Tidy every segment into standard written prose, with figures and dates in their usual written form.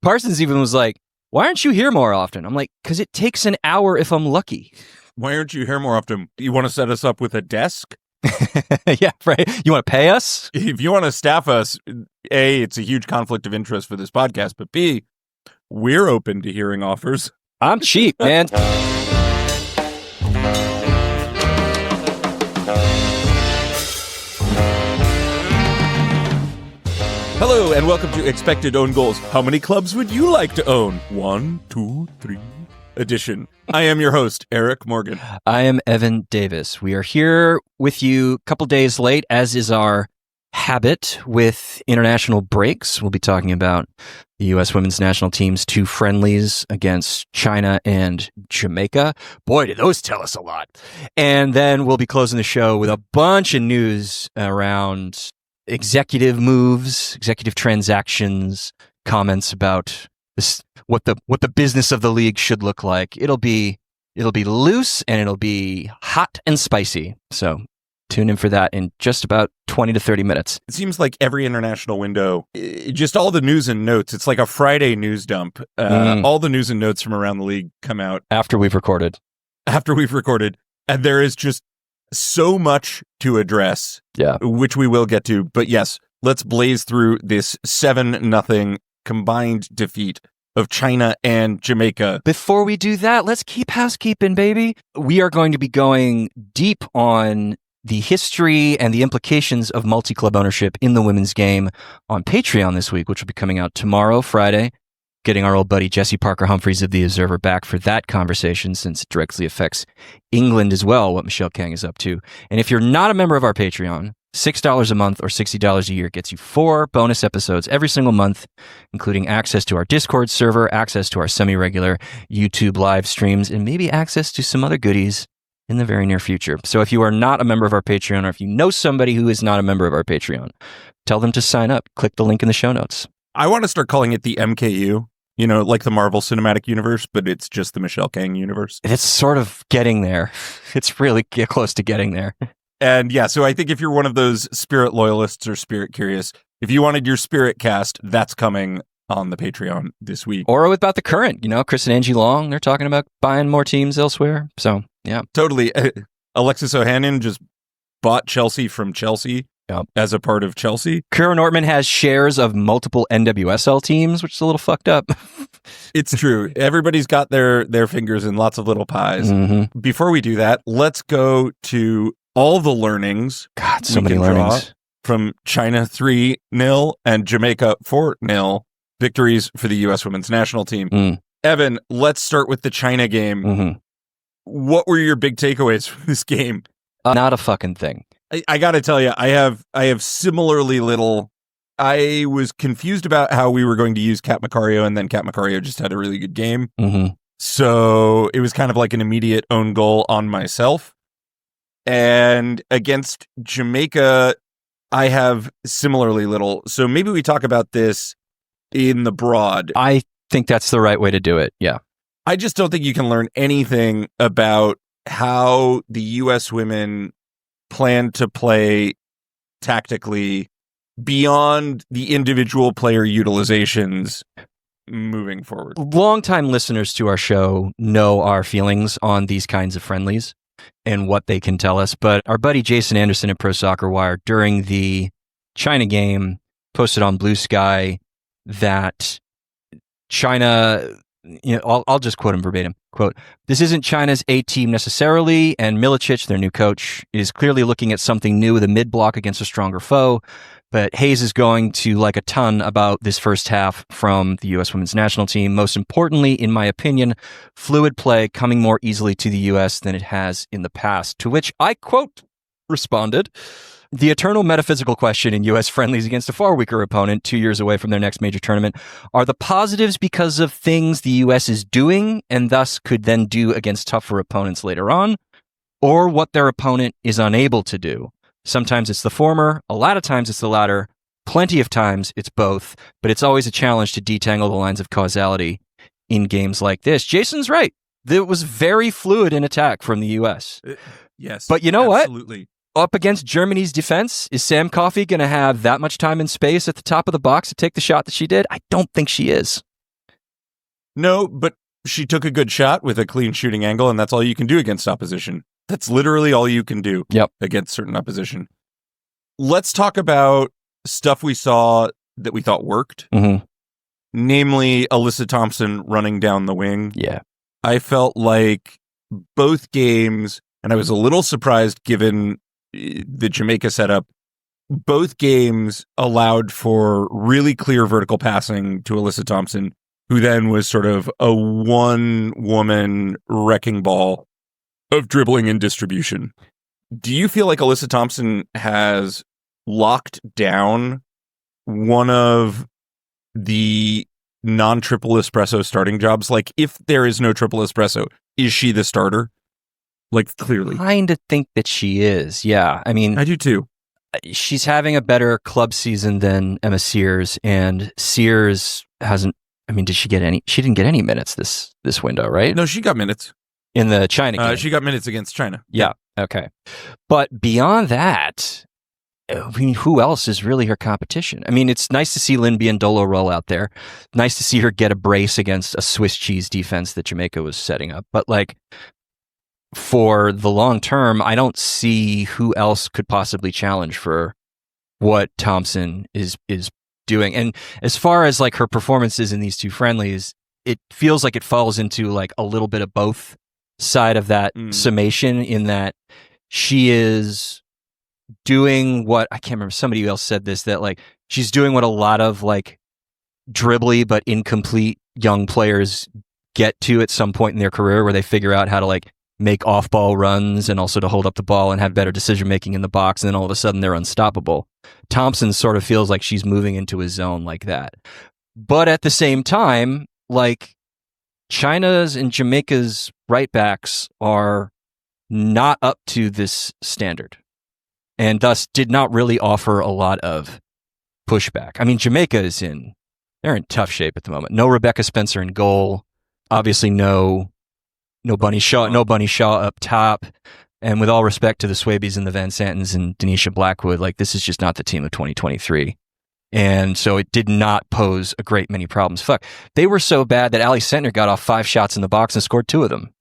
Parsons even was like, why aren't you here more often? I'm like, because it takes an hour if I'm lucky. Why aren't you here more often? You want to set us up with a desk? Yeah, right. You want to pay us? If you want to staff us, A, it's a huge conflict of interest for this podcast, but B, we're open to hearing offers. I'm cheap, man. Hello, and welcome to Expected Own Goals. How many clubs would you like to own? 1, 2, 3 edition. I am your host, Eric Morgan. I am Evan Davis. We are here with you a couple days late, as is our habit with international breaks. We'll be talking about the U.S. women's national team's 2 friendlies against China and Jamaica. Boy, did those tell us a lot. And then we'll be closing the show with a bunch of news around executive moves, executive transactions, comments about this, what the business of the league should look like. It'll be loose and it'll be hot and spicy. So tune in for that in just about 20 to 30 minutes. It seems like every international window, just all the news and notes. It's like a Friday news dump. All the news and notes from around the league come out after we've recorded. And there is just so much to address, which we will get to. But yes, let's blaze through this 7-0 combined defeat of China and Jamaica. Before we do that, let's keep housekeeping, baby. We are going to be going deep on the history and the implications of multi-club ownership in the women's game on Patreon this week, which will be coming out tomorrow, Friday. Getting our old buddy Jesse Parker Humphreys of The Observer back for that conversation, since it directly affects England as well, what Michelle Kang is up to. And if you're not a member of our Patreon, $6 a month or $60 a year gets you 4 bonus episodes every single month, including access to our Discord server, access to our semi-regular YouTube live streams, and maybe access to some other goodies in the very near future. So if you are not a member of our Patreon, or if you know somebody who is not a member of our Patreon, tell them to sign up. Click the link in the show notes. I want to start calling it the MKU. You know, like the Marvel Cinematic Universe, but it's just the Michelle Kang universe. It's sort of getting there. It's really close to getting there. And yeah, so I think if you're one of those Spirit loyalists or Spirit curious, if you wanted your Spirit cast, that's coming on the Patreon this week. Or about the current, you know, Chris and Angie Long, they're talking about buying more teams elsewhere. So, yeah. Totally. Alexis Ohanian just bought Chelsea from Chelsea. Yep. As a part of Chelsea. Kira Nortman has shares of multiple NWSL teams, which is a little fucked up. It's true. Everybody's got their fingers in lots of little pies. Mm-hmm. Before we do that, let's go to all the learnings. God, so many learnings. From China 3-0 and Jamaica 4-0 victories for the U.S. women's national team. Evan, let's start with the China game. Mm-hmm. What were your big takeaways from this game? Not a fucking thing. I got to tell you, I have similarly little. I was confused about how we were going to use Kat Macario, and then Kat Macario just had a really good game. Mm-hmm. So it was kind of like an immediate own goal on myself. And against Jamaica, I have similarly little. So maybe we talk about this in the broad. I think that's the right way to do it. Yeah. I just don't think you can learn anything about how the U.S. women plan to play tactically beyond the individual player utilizations moving forward. Longtime listeners to our show know our feelings on these kinds of friendlies and what they can tell us. But our buddy Jason Anderson at Pro Soccer Wire during the China game posted on Blue Sky that China, you know, I'll just quote him verbatim. Quote, "This isn't China's A team necessarily, and Milicic, their new coach, is clearly looking at something new with a mid-block against a stronger foe. But Hayes is going to like a ton about this first half from the U.S. women's national team. Most importantly, in my opinion, fluid play coming more easily to the U.S. than it has in the past." To which I, quote, responded, "The eternal metaphysical question in U.S. friendlies against a far weaker opponent 2 years away from their next major tournament are the positives because of things the U.S. is doing and thus could then do against tougher opponents later on, or what their opponent is unable to do. Sometimes it's the former, a lot of times it's the latter, plenty of times it's both, but it's always a challenge to detangle the lines of causality in games like this." Jason's right. It was very fluid in attack from the U.S. Yes. But you know absolutely. What? Up against Germany's defense, is Sam Coffey going to have that much time and space at the top of the box to take the shot that she did? I don't think she is. No, but she took a good shot with a clean shooting angle, and that's all you can do against opposition. That's literally all you can do against certain opposition. Let's talk about stuff we saw that we thought worked. Mm-hmm. Namely, Alyssa Thompson running down the wing. Yeah. I felt like both games, and I was a little surprised given the Jamaica setup, both games allowed for really clear vertical passing to Alyssa Thompson, who then was sort of a one-woman wrecking ball of dribbling and distribution. Do you feel like Alyssa Thompson has locked down one of the non-triple espresso starting jobs? Like, if there is no triple espresso, is she the starter? Like, clearly. I kind of think that she is, yeah. I mean, I do too. She's having a better club season than Emma Sears, and Sears hasn't, I mean, did she get any? She didn't get any minutes this window, right? No, she got minutes. In the China game. She got minutes against China. Yeah, okay. But beyond that, I mean, who else is really her competition? I mean, it's nice to see Lynn Biondolo roll out there. Nice to see her get a brace against a Swiss cheese defense that Jamaica was setting up. But like, for the long term, I don't see who else could possibly challenge for what Thompson is doing. And as far as like her performances in these two friendlies, it feels like it falls into like a little bit of both side of that summation, in that she is doing what, I can't remember, somebody else said this, that like she's doing what a lot of like dribbly but incomplete young players get to at some point in their career, where they figure out how to like make off-ball runs and also to hold up the ball and have better decision-making in the box, and then all of a sudden they're unstoppable. Thompson sort of feels like she's moving into a zone like that. But at the same time, like, China's and Jamaica's right backs are not up to this standard, and thus did not really offer a lot of pushback. I mean, Jamaica they're in tough shape at the moment. No Rebecca Spencer in goal. Obviously no Bunny Shaw up top. And with all respect to the Swabies and the Van Santens and Denisha Blackwood, like, this is just not the team of 2023. And so it did not pose a great many problems. Fuck, they were so bad that Ali Sentner got off 5 shots in the box and scored 2 of them.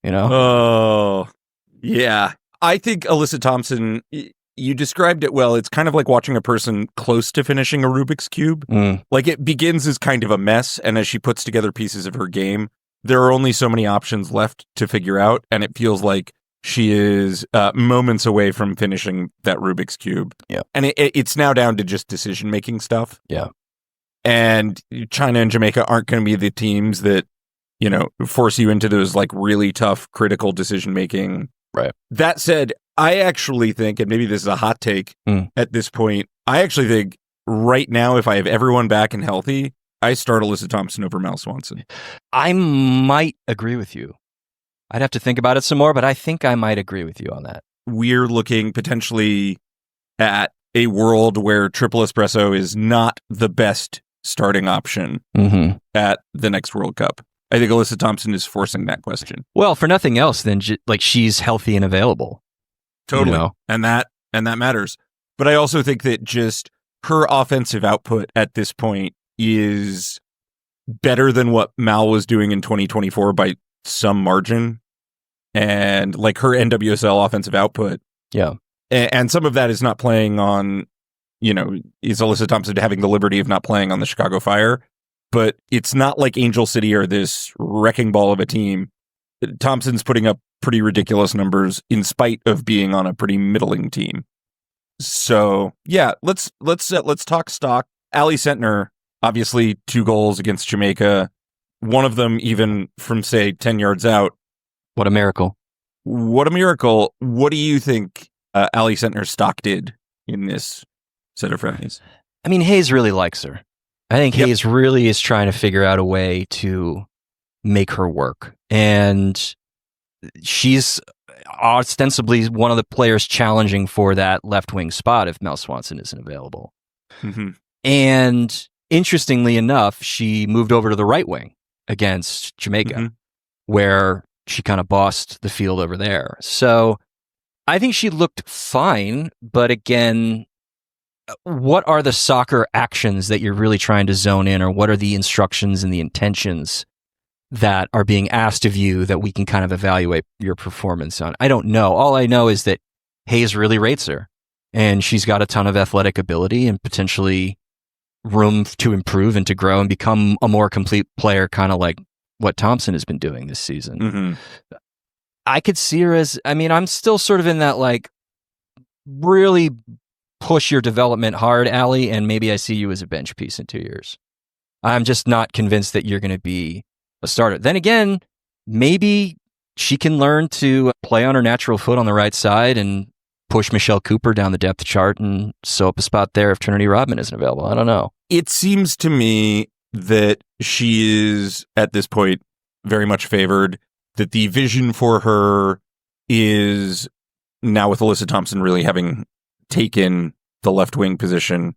You know? Oh, yeah. I think Alyssa Thompson, you described it well. It's kind of like watching a person close to finishing a Rubik's Cube. Like, it begins as kind of a mess, and as she puts together pieces of her game, there are only so many options left to figure out, and it feels like she is moments away from finishing that Rubik's Cube. Yeah. And it's now down to just decision-making stuff. Yeah. And China and Jamaica aren't going to be the teams that, you know, force you into those like really tough, critical decision-making. Right. That said, I actually think, and maybe this is a hot take at this point, I actually think right now, if I have everyone back and healthy, I start Alyssa Thompson over Mal Swanson. I might agree with you. I'd have to think about it some more, but I think I might agree with you on that. We're looking potentially at a world where triple espresso is not the best starting option at the next World Cup. I think Alyssa Thompson is forcing that question. Well, for nothing else, then like, she's healthy and available. Totally. You know? And that matters. But I also think that just her offensive output at this point is better than what Mal was doing in 2024 by some margin. And like, her NWSL offensive output. Yeah. And some of that is not playing on, you know, is Alyssa Thompson having the liberty of not playing on the Chicago Fire. But it's not like Angel City are this wrecking ball of a team. Thompson's putting up pretty ridiculous numbers in spite of being on a pretty middling team. So yeah, let's talk stock. Ali Sentner, obviously 2 goals against Jamaica, one of them even from, say, 10 yards out. What a miracle. What a miracle. What do you think Ali Sentner's stock did in this set of friendlies? I mean, Hayes really likes her. I think Hayes really is trying to figure out a way to make her work. And she's ostensibly one of the players challenging for that left wing spot if Mel Swanson isn't available. And interestingly enough, she moved over to the right wing against Jamaica, where she kind of bossed the field over there. So I think she looked fine, but again, what are the soccer actions that you're really trying to zone in, or what are the instructions and the intentions that are being asked of you that we can kind of evaluate your performance on? I don't know. All I know is that Hayes really rates her, and she's got a ton of athletic ability and potentially room to improve and to grow and become a more complete player, kind of like what Thompson has been doing this season. Mm-hmm. I could see her as, I mean, I'm still sort of in that, like, really push your development hard, Allie, and maybe I see you as a bench piece in 2 years. I'm just not convinced that you're going to be a starter. Then again, maybe she can learn to play on her natural foot on the right side and push Michelle Cooper down the depth chart and sew up a spot there if Trinity Rodman isn't available. I don't know. It seems to me that she is, at this point, very much favored, that the vision for her is, now with Alyssa Thompson really having taken the left wing position,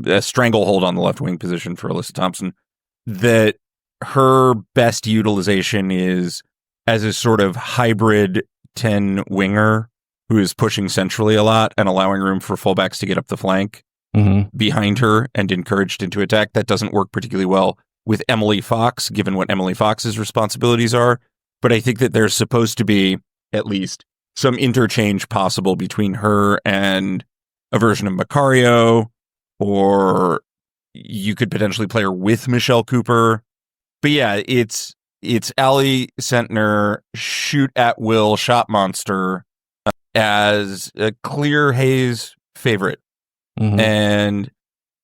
a stranglehold on the left wing position for Alyssa Thompson, that her best utilization is as a sort of hybrid 10 winger who is pushing centrally a lot and allowing room for fullbacks to get up the flank behind her and encouraged into attack. That doesn't work particularly well with Emily Fox, given what Emily Fox's responsibilities are. But I think that there's supposed to be at least some interchange possible between her and a version of Macario, or you could potentially play her with Michelle Cooper. But yeah, it's Allie Sentner, shoot at will, shot monster, as a clear Hayes favorite. And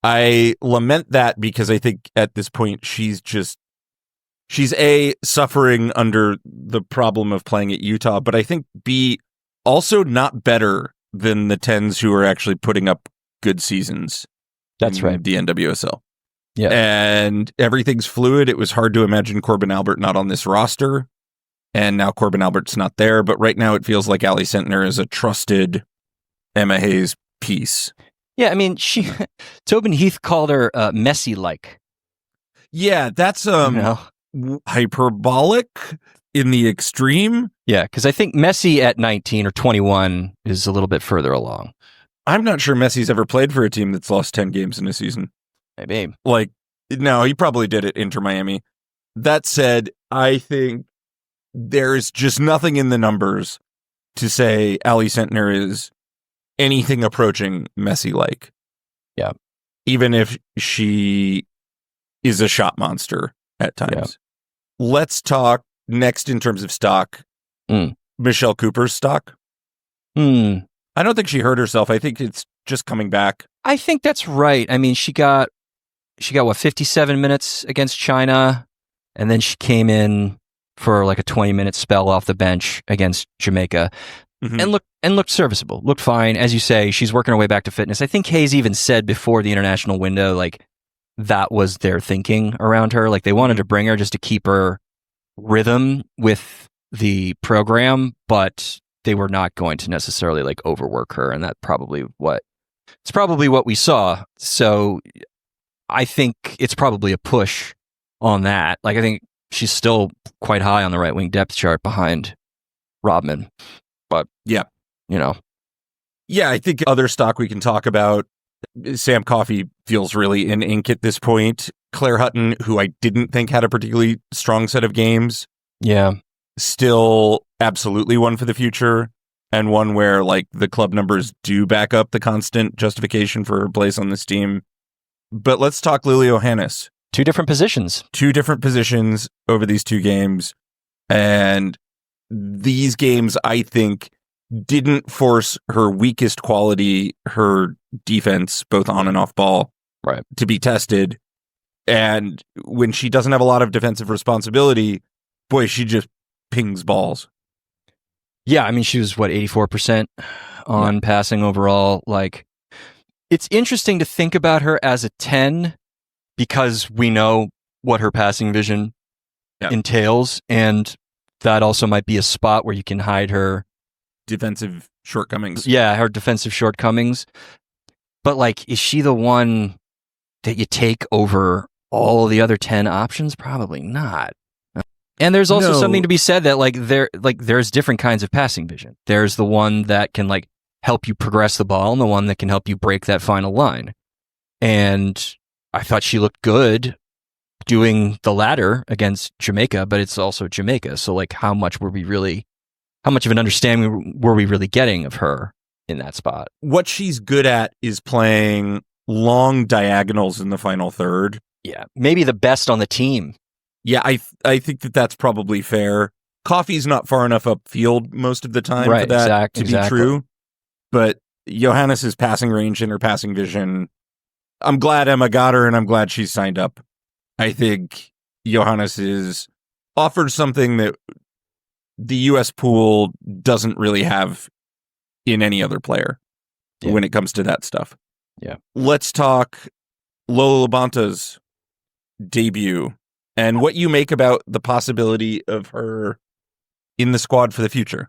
I lament that because I think at this point she's A, suffering under the problem of playing at Utah, but I think B, also not better than the 10s who are actually putting up good seasons. That's right. The NWSL. Yeah. And everything's fluid. It was hard to imagine Corbin Albert not on this roster. And now Corbin Albert's not there. But right now it feels like Allie Sentner is a trusted Emma Hayes piece. Yeah, I mean, Tobin Heath called her messy-like. Yeah, that's hyperbolic in the extreme. Yeah, because I think Messi at 19 or 21 is a little bit further along. I'm not sure Messi's ever played for a team that's lost 10 games in a season. Maybe. Like, no, he probably did it Inter Miami. That said, I think there's just nothing in the numbers to say Allie Sentner is anything approaching Messi-like. Yeah. Even if she is a shot monster at times. Yeah. Let's talk next in terms of stock. Michelle Cooper's stock. I don't think she hurt herself. I think it's just coming back. I think that's right. I mean, she got what, 57 minutes against China, and then she came in for like a 20-minute spell off the bench against Jamaica. And looked serviceable, looked fine. As you say, she's working her way back to fitness. I think Hayes even said before the international window, like, that was their thinking around her. Like, they wanted to bring her just to keep her rhythm with the program, but they were not going to necessarily like overwork her. And it's probably what we saw. So I think it's probably a push on that. Like, I think she's still quite high on the right wing depth chart behind Rodman. But yeah, Yeah, I think other stock we can talk about. Sam Coffey feels really in ink at this point. Claire Hutton, who I didn't think had a particularly strong set of games. Yeah. Still absolutely one for the future, and one where like the club numbers do back up the constant justification for her place on this team. But let's talk Lily Ohanis. Two different positions over these two games. And these games, I think, didn't force her weakest quality, her defense, both on and off ball, right, to be tested. And when she doesn't have a lot of defensive responsibility, boy, she just pings balls. Yeah, I mean, she was, 84% on passing overall. Like, it's interesting to think about her as a 10 because we know what her passing vision entails, and that also might be a spot where you can hide her defensive shortcomings. Yeah, her defensive shortcomings. But, like, is she the one that you take over all the other 10 options? Probably not. And there's also something to be said that, like, there's different kinds of passing vision. There's the one that can, like, help you progress the ball and the one that can help you break that final line. And I thought she looked good doing the latter against Jamaica, but it's also Jamaica. So like how much of an understanding were we really getting of her in that spot? What she's good at is playing long diagonals in the final third. Yeah, maybe the best on the team. Yeah, I think that's probably fair. Coffey's not far enough upfield most of the time for that to be true. But Johannes's passing range and her passing vision, I'm glad Emma got her, and I'm glad she's signed up. I think Johannes offers something that the U.S. pool doesn't really have in any other player when it comes to that stuff. Yeah. Let's talk Lola Labanta's debut and what you make about the possibility of her in the squad for the future.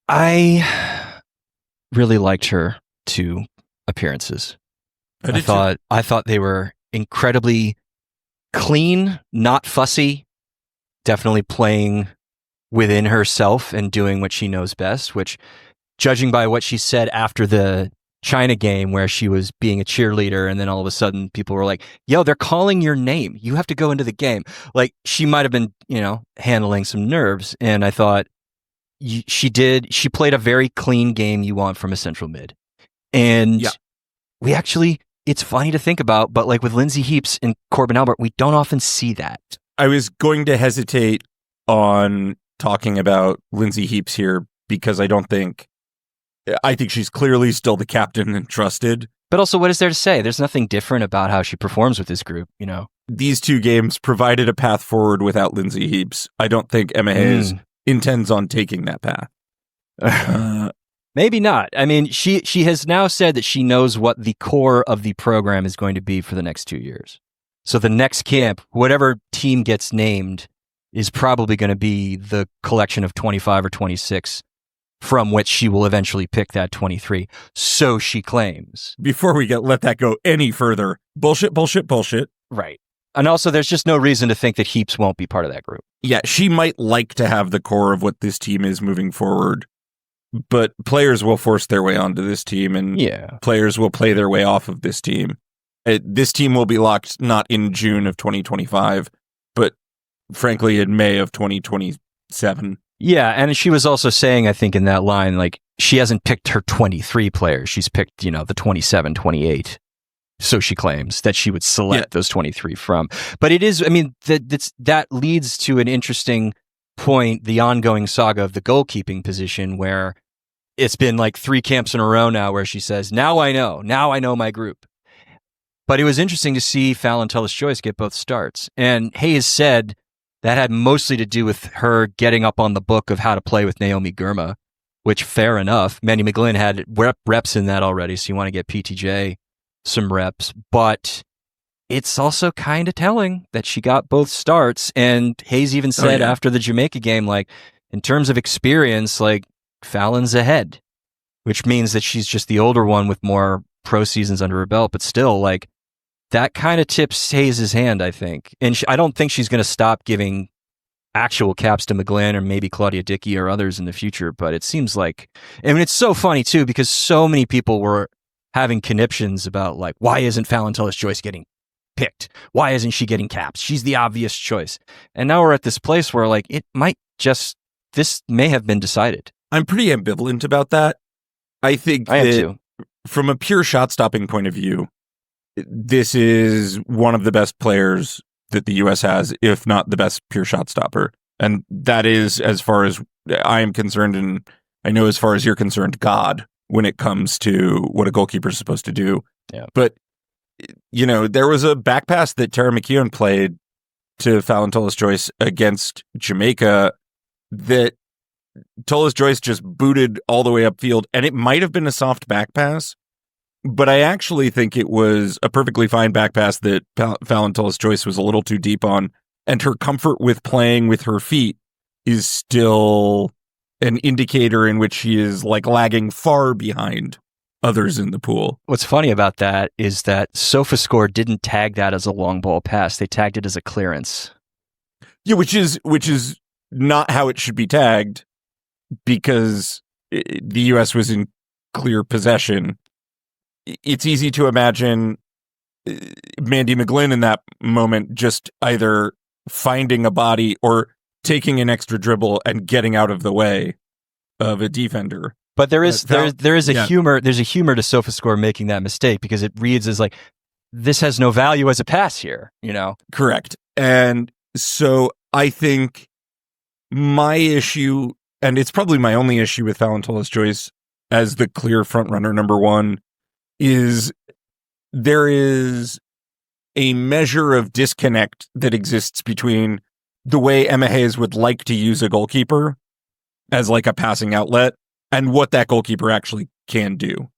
I really liked her 2 appearances. I thought they were incredibly clean, not fussy, definitely playing within herself and doing what she knows best, which, judging by what she said after the China game where she was being a cheerleader and then all of a sudden people were like, yo, they're calling your name. You have to go into the game. Like she might have been, handling some nerves. And I thought she played a very clean game you want from a central mid. And it's funny to think about, but like with Lindsay Heaps and Corbin Albert, we don't often see that. I was going to hesitate on talking about Lindsay Heaps here because I think she's clearly still the captain and trusted. But also, what is there to say? There's nothing different about how she performs with this group, These 2 games provided a path forward without Lindsay Heaps. I don't think Emma Hayes intends on taking that path. Maybe not. I mean, she has now said that she knows what the core of the program is going to be for the next 2 years. So the next camp, whatever team gets named, is probably going to be the collection of 25 or 26 from which she will eventually pick that 23. So she claims. Before we let that go any further, bullshit. Right. And also, there's just no reason to think that Heaps won't be part of that group. Yeah, she might like to have the core of what this team is moving forward, but players will force their way onto this team, and players will play their way off of this team. This team will be locked not in June of 2025, but frankly in May of 2027. Yeah, and she was also saying, I think in that line, like, she hasn't picked her 23 players. She's picked, the 27, 28. So she claims that she would select those 23 from. But it is, I mean, that leads to an interesting point, the ongoing saga of the goalkeeping position, where it's been like 3 camps in a row now where she says, now I know my group. But it was interesting to see Fallon Tullis-Joyce get both starts. And Hayes said that had mostly to do with her getting up on the book of how to play with Naomi Girma, which, fair enough. Mandy McGlynn had reps in that already, so you want to get PTJ some reps. But it's also kind of telling that she got both starts. And Hayes even said after the Jamaica game, like, in terms of experience, like, Fallon's ahead, which means that she's just the older one with more pro seasons under her belt. But still, like, that kind of tips Hayes' hand, I think. And I don't think she's going to stop giving actual caps to McGlynn or maybe Claudia Dickey or others in the future. But it seems like, I mean, it's so funny, too, because so many people were having conniptions about, like, why isn't Fallon Tullis-Joyce getting picked? Why isn't she getting caps? She's the obvious choice. And now we're at this place where, like, this may have been decided. I'm pretty ambivalent about that. I think I am too. From a pure shot-stopping point of view, this is one of the best players that the U.S. has, if not the best pure shot stopper. And that is, as far as I am concerned, and I know as far as you're concerned, God, when it comes to what a goalkeeper is supposed to do. Yeah. But, there was a back pass that Tara McKeown played to Fallon Tullis-Joyce against Jamaica that Tullis-Joyce just booted all the way upfield, and it might have been a soft back pass, but I actually think it was a perfectly fine back pass that Fallon Tullis-Joyce was a little too deep on, and her comfort with playing with her feet is still an indicator in which she is, like, lagging far behind others in the pool. What's funny about that is that SofaScore didn't tag that as a long ball pass. They tagged it as a clearance. Yeah, which is not how it should be tagged, because the U.S. was in clear possession. It's easy to imagine Mandy McGlynn in that moment just either finding a body or taking an extra dribble and getting out of the way of a defender. But there's a humor to SofaScore making that mistake, because it reads as like, this has no value as a pass here, Correct. And so I think my issue, and it's probably my only issue with Fallon Torres-Joyce as the clear frontrunner number one, is there is a measure of disconnect that exists between the way Emma Hayes would like to use a goalkeeper as like a passing outlet and what that goalkeeper actually can do.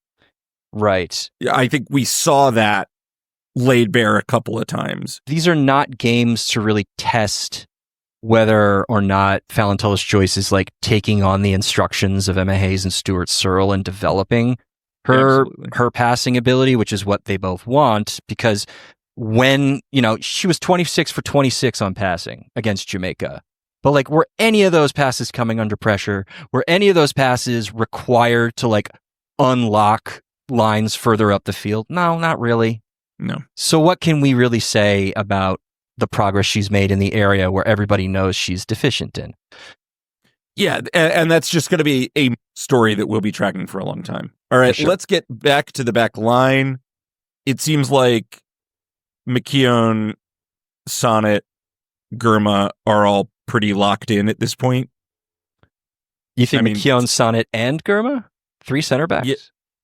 Right. I think we saw that laid bare a couple of times. These are not games to really test whether or not Fallon Torres-Joyce is like taking on the instructions of Emma Hayes and Stuart Searle and developing her passing ability, which is what they both want. Because when, she was 26 for 26 on passing against Jamaica. But like, were any of those passes coming under pressure? Were any of those passes required to like unlock lines further up the field? No, not really. No. So what can we really say about the progress she's made in the area where everybody knows she's deficient in? Yeah, and that's just going to be a story that we'll be tracking for a long time. All right, Let's get back to the back line. It seems like McKeown, Sonnet, Girma are all pretty locked in at this point. You think McKeown, Sonnet, and Girma? 3 center backs? Yeah.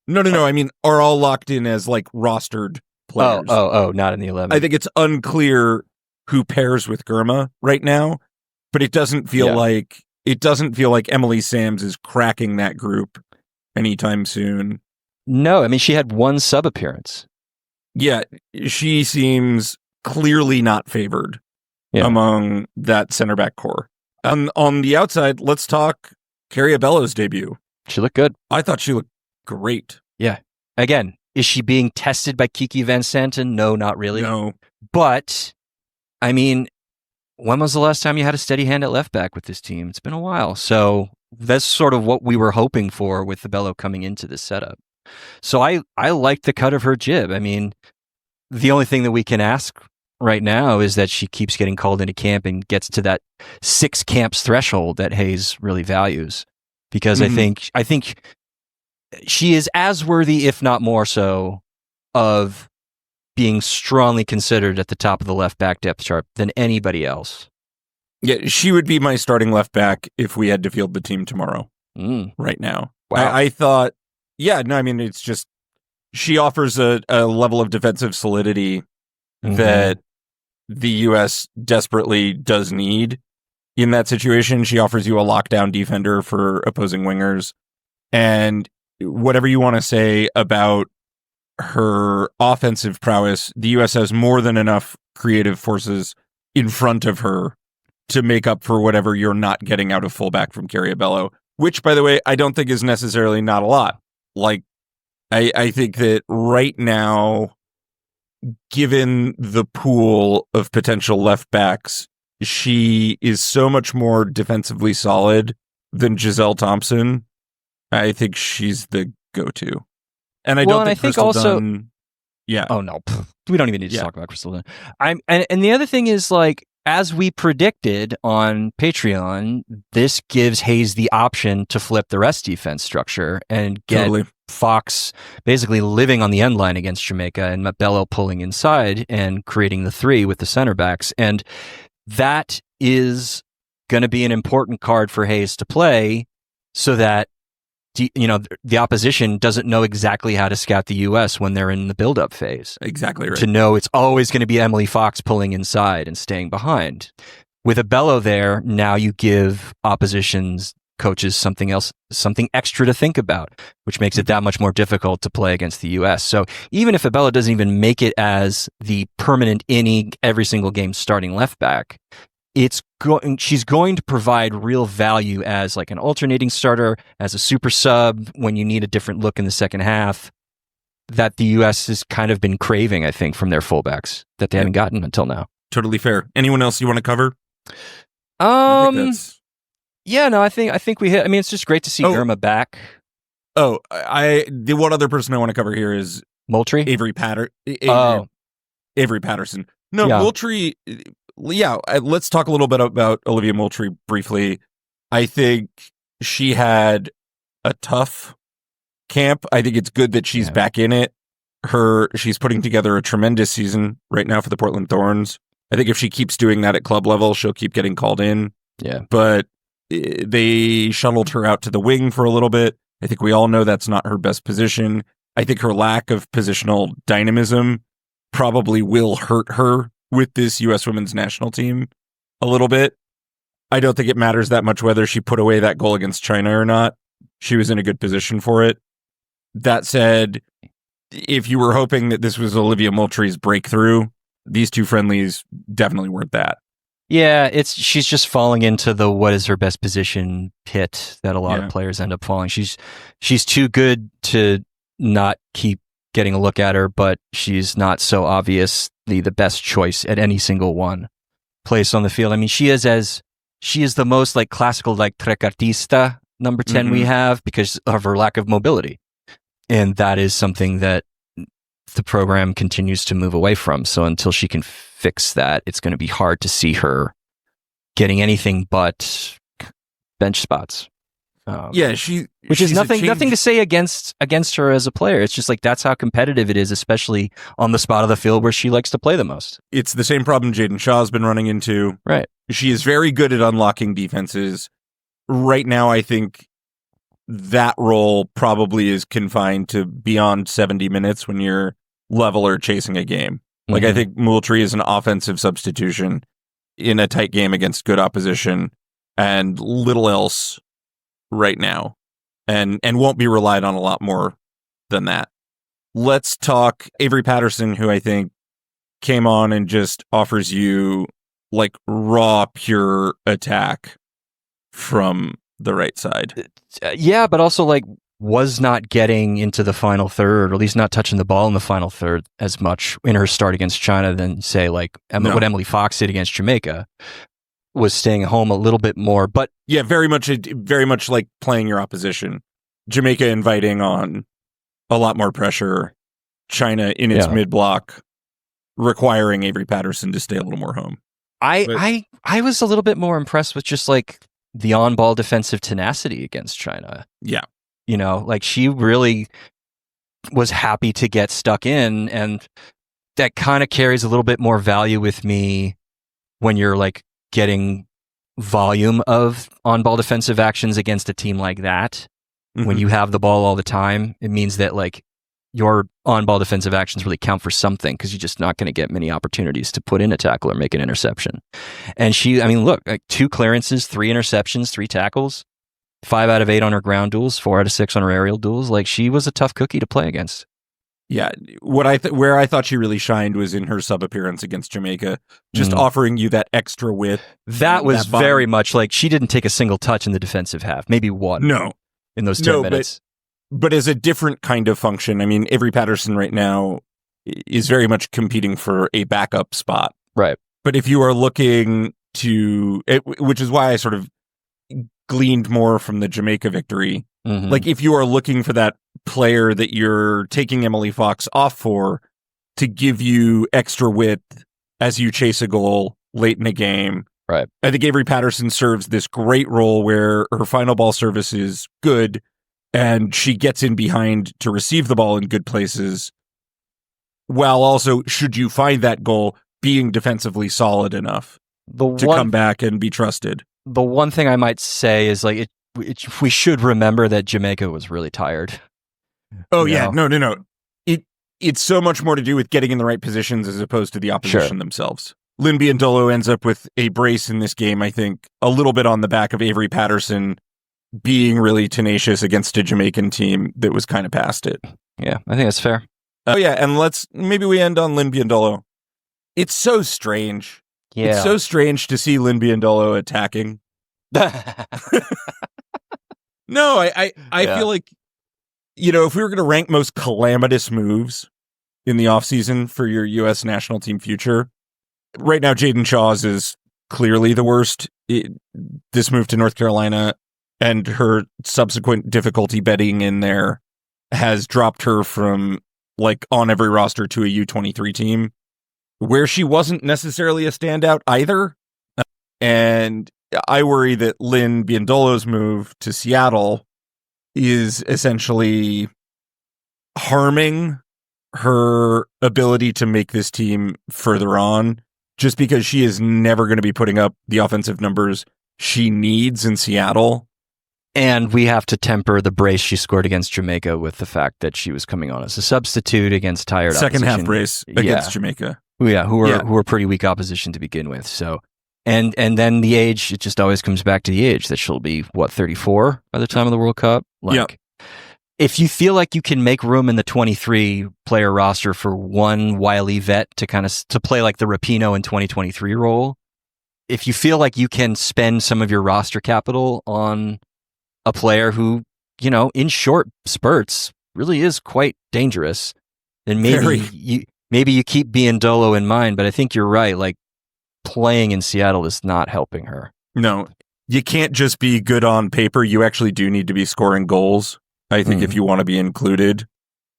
No. I mean, are all locked in as like rostered players. Oh, not in the 11. I think it's unclear who pairs with Girma right now, but it doesn't feel like Emily Sams is cracking that group anytime soon. No, I mean, she had 1 sub appearance. Yeah, she seems clearly not favored among that center back core. On the outside, let's talk Carrie Abello's debut. She looked good. I thought she looked great. Yeah. Again, is she being tested by Kiki Van Santen? No, not really. No. But, I mean, when was the last time you had a steady hand at left back with this team? It's been a while. So that's sort of what we were hoping for with Abello coming into this setup. So I like the cut of her jib. I mean, the only thing that we can ask right now is that she keeps getting called into camp and gets to that 6 camps threshold that Hayes really values. Because I think she is as worthy, if not more so, of being strongly considered at the top of the left back depth chart than anybody else. Yeah, she would be my starting left back if we had to field the team tomorrow. Right now. Wow. I thought, it's just, she offers a level of defensive solidity that the U.S. desperately does need in that situation. She offers you a lockdown defender for opposing wingers. And whatever you want to say about her offensive prowess, the U.S. has more than enough creative forces in front of her to make up for whatever you're not getting out of fullback from Carrie Abello, which, by the way, I don't think is necessarily not a lot. Like, I think that right now, given the pool of potential left backs, she is so much more defensively solid than Giselle Thompson. I think she's the go-to. And I don't think Crystal Dunn... Yeah. Oh, no. We don't even need to talk about Crystal Dunn. And the other thing is, like, as we predicted on Patreon, this gives Hayes the option to flip the rest defense structure and get Fox basically living on the end line against Jamaica and Mabello pulling inside and creating the 3 with the center backs. And that is going to be an important card for Hayes to play so that the opposition doesn't know exactly how to scout the U.S. when they're in the build-up phase. Exactly right. To know it's always going to be Emily Fox pulling inside and staying behind. With Abello there, now you give opposition's coaches something extra to think about, which makes it that much more difficult to play against the U.S. So even if Abello doesn't even make it as the permanent every single game starting left back, she's going to provide real value as like an alternating starter, as a super sub when you need a different look in the second half that the U.S. has kind of been craving, I think, from their fullbacks that they haven't gotten until now. Totally fair. Anyone else you want to cover? I think we hit. I mean, it's just great to see Irma back. The one other person I want to cover here is Moultrie? Avery Patterson. No, Yeah. Moultrie. Yeah, let's talk a little bit about Olivia Moultrie briefly. I think she had a tough camp. I think it's good that she's back in it. She's putting together a tremendous season right now for the Portland Thorns. I think if she keeps doing that at club level, she'll keep getting called in. Yeah. But they shuttled her out to the wing for a little bit. I think we all know that's not her best position. I think her lack of positional dynamism probably will hurt her with this U.S. women's national team a little bit. I don't think it matters that much whether she put away that goal against China or not. She was in a good position for it. That said, if you were hoping that this was Olivia Moultrie's breakthrough, these two friendlies definitely weren't that. Yeah, she's just falling into the what is her best position pit that a lot of players end up falling. She's too good to not keep getting a look at her, but she's not so obviously the best choice at any single one place on the field. I mean, she is the most like classical like trequartista number 10 we have because of her lack of mobility. And that is something that the program continues to move away from. So until she can fix that, it's going to be hard to see her getting anything but bench spots. Which is nothing to say against her as a player. It's just like that's how competitive it is, especially on the spot of the field where she likes to play the most. It's the same problem Jaden Shaw's been running into. Right. She is very good at unlocking defenses. Right now, I think that role probably is confined to beyond 70 minutes when you're level or chasing a game. Like, I think Moultrie is an offensive substitution in a tight game against good opposition and little else right now, and won't be relied on a lot more than that. Let's talk Avery Patterson, who I think came on and just offers you like raw, pure attack from the right side. Yeah, but also like was not getting into the final third, or at least not touching the ball in the final third as much in her start against China than say like what Emily Fox did against Jamaica. Was staying home a little bit more, but yeah, very much like playing your opposition. Jamaica inviting on a lot more pressure. China in its mid block, requiring Avery Patterson to stay a little more home. I was a little bit more impressed with just like the on ball defensive tenacity against China. Yeah, you know, like she really was happy to get stuck in, and that kind of carries a little bit more value with me when you're like getting volume of on-ball defensive actions against a team like that. When you have the ball all the time, it means that like your on-ball defensive actions really count for something because you're just not going to get many opportunities to put in a tackle or make an interception. And look, like 2 clearances, 3 interceptions, 3 tackles, 5 out of 8 on her ground duels, 4 out of 6 on her aerial duels. Like she was a tough cookie to play against. Yeah, where I thought she really shined was in her sub appearance against Jamaica, just offering you that extra width. That was very much like she didn't take a single touch in the defensive half, maybe one. No, in those 10 minutes. But as a different kind of function. I mean, Avery Patterson right now is very much competing for a backup spot, right? But if you are looking to, which is why I sort of gleaned more from the Jamaica victory. Like if you are looking for that player that you're taking Emily Fox off for to give you extra width as you chase a goal late in a game. Right. I think Avery Patterson serves this great role where her final ball service is good and she gets in behind to receive the ball in good places, while also, should you find that goal, being defensively solid enough to come back and be trusted. The one thing I might say is like we should remember that Jamaica was really tired. Oh, yeah. No. It's so much more to do with getting in the right positions as opposed to the opposition themselves. Lynn Biondolo ends up with a brace in this game, I think, a little bit on the back of Avery Patterson being really tenacious against a Jamaican team that was kind of past it. Yeah, I think that's fair. Oh, yeah, and maybe we end on Lynn Biondolo. It's so strange. Yeah. It's so strange to see Lynn Biondolo attacking. No, I feel like, you know, if we were going to rank most calamitous moves in the offseason for your U.S. national team future, right now Jaden Shaw's is clearly the worst. This move to North Carolina and her subsequent difficulty betting in there has dropped her from like on every roster to a U23 team where she wasn't necessarily a standout either. And I worry that Lynn Biondolo's move to Seattle is essentially harming her ability to make this team further on, just because she is never going to be putting up the offensive numbers she needs in Seattle. And we have to temper the brace she scored against Jamaica with the fact that she was coming on as a substitute against tired second opposition. half brace against Jamaica. Yeah, who were pretty weak opposition to begin with. So, and then the age, it just always comes back to the age that she'll be 34 by the time of the World Cup. If you feel like you can make room in the 23 player roster for one wily vet to to play like the Rapinoe in 2023 role, if you feel like you can spend some of your roster capital on a player who, in short spurts really is quite dangerous, then maybe you keep Biondolo in mind. But I think you're right. Like, playing in Seattle is not helping her. No, you can't just be good on paper. You actually do need to be scoring goals, I think, if you want to be included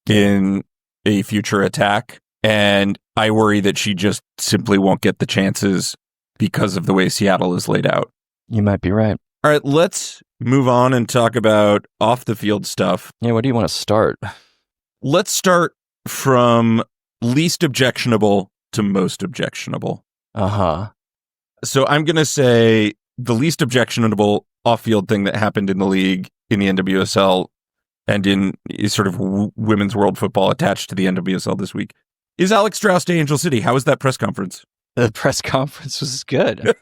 in a future attack. And I worry that she just simply won't get the chances because of the way Seattle is laid out. You might be right. All right, let's move on and talk about off the field stuff. Yeah, where do you want to start? Let's start from least objectionable to most objectionable. So I'm going to say the least objectionable off-field thing that happened in the league, in the NWSL, and in sort of women's world football attached to the NWSL this week, is Alex Strauss to Angel City. How was that press conference? The press conference was good.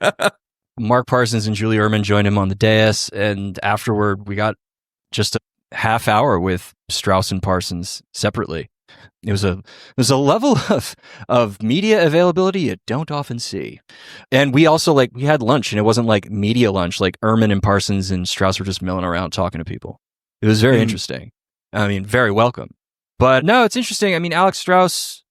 Mark Parsons and Julie Ehrman joined him on the dais, and afterward we got just a half hour with Strauss and Parsons separately. It was a level of media availability you don't often see. And we also we had lunch, and it wasn't like media lunch. Like, Ehrman and Parsons and Strauss were just milling around talking to people. It was very interesting. I mean, very welcome. But no, it's interesting. I mean, Alex Strauss,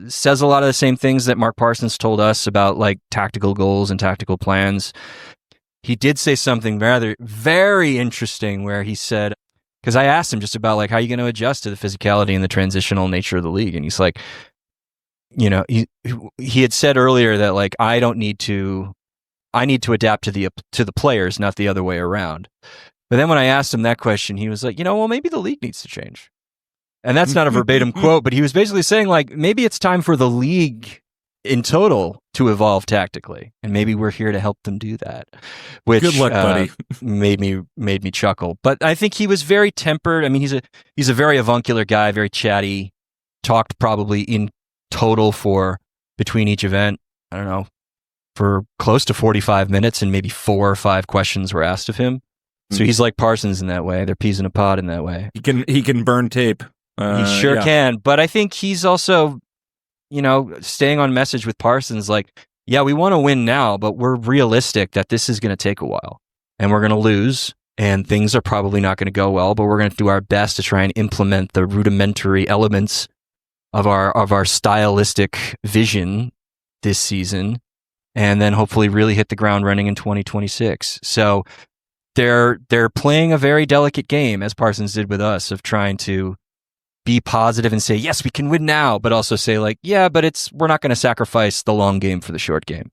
says a lot of the same things that Mark Parsons told us about, like, tactical goals and tactical plans. He did say something rather very interesting where he said, because I asked him just about, like, how are you going to adjust to the physicality and the transitional nature of the league? And he's like, he had said earlier that, like, I need to adapt to the players, not the other way around. But then when I asked him that question, he was like, well, maybe the league needs to change. And that's not a verbatim quote, but he was basically saying, like, maybe it's time for the league in total to evolve tactically, and maybe we're here to help them do that. Which, good luck, buddy. made me chuckle. But I think he was very tempered. I mean, he's a very avuncular guy, very chatty. Talked probably in total for between each event, I don't know, for close to 45 minutes, and maybe 4 or 5 questions were asked of him. So he's like Parsons in that way. They're peas in a pod in that way. He can burn tape. He sure can. But I think he's also, staying on message with Parsons, like, yeah, we want to win now, but we're realistic that this is going to take a while, and we're going to lose, and things are probably not going to go well, but we're going to do our best to try and implement the rudimentary elements of our stylistic vision this season, and then hopefully really hit the ground running in 2026. So they're playing a very delicate game, as Parsons did with us, of trying to be positive and say, yes, we can win now, but also say, like, yeah, but we're not going to sacrifice the long game for the short game.